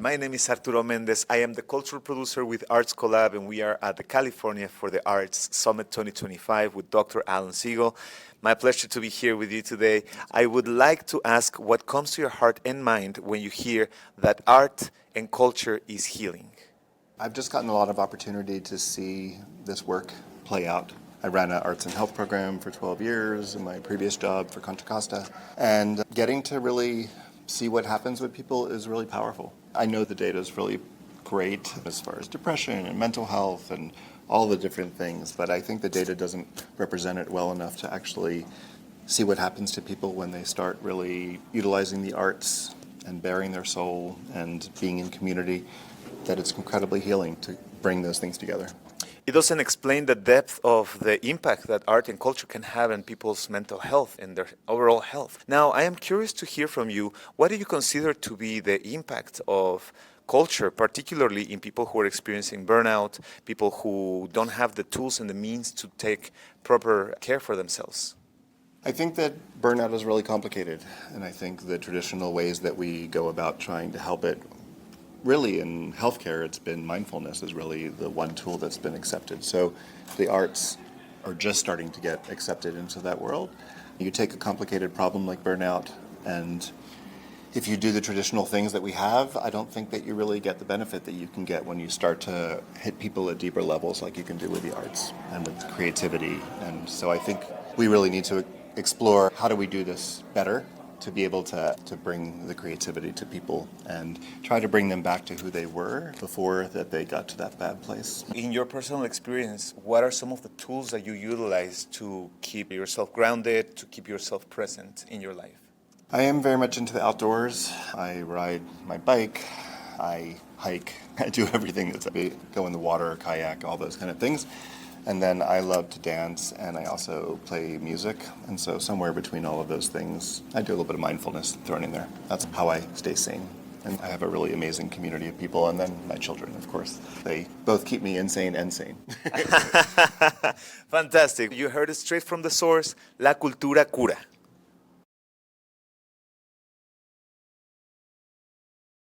My name is Arturo Méndez. I am the cultural producer with Arts Co.Lab, and we are at the California for the Arts Summit 2025 with Dr. Alan Siegel. My pleasure to be here with you today. I would like to ask what comes to your heart and mind when you hear that art and culture is healing. I've just gotten a lot of opportunity to see this work play out. I ran an arts and health program for 12 years in my previous job for Contra Costa, and getting to really see what happens with people is really powerful. I know the data is really great as far as depression and mental health and all the different things, but I think the data doesn't represent it well enough to actually see what happens to people when they start really utilizing the arts and bearing their soul and being in community, that it's incredibly healing to bring those things together. It doesn't explain the depth of the impact that art and culture can have on people's mental health and their overall health. Now, I am curious to hear from you, what do you consider to be the impact of culture, particularly in people who are experiencing burnout, people who don't have the tools and the means to take proper care for themselves? I think that burnout is really complicated, and I think the traditional ways that we go about trying to help it, really in healthcare, it's been mindfulness is really the one tool that's been accepted. So the arts are just starting to get accepted into that world. You take a complicated problem like burnout, and if you do the traditional things that we have, I don't think that you really get the benefit that you can get when you start to hit people at deeper levels like you can do with the arts and with creativity. And so I think we really need to explore how do we do this better to be able to bring the creativity to people and try to bring them back to who they were before that they got to that bad place. In your personal experience, what are some of the tools that you utilize to keep yourself grounded, to keep yourself present in your life? I am very much into the outdoors. I ride my bike, I hike, I do everything that's go in the water, kayak, all those kind of things. And then I love to dance, and I also play music. And so somewhere between all of those things, I do a little bit of mindfulness thrown in there. That's how I stay sane. And I have a really amazing community of people, and then my children, of course. They both keep me insane and sane. Fantastic. You heard it straight from the source. La cultura cura.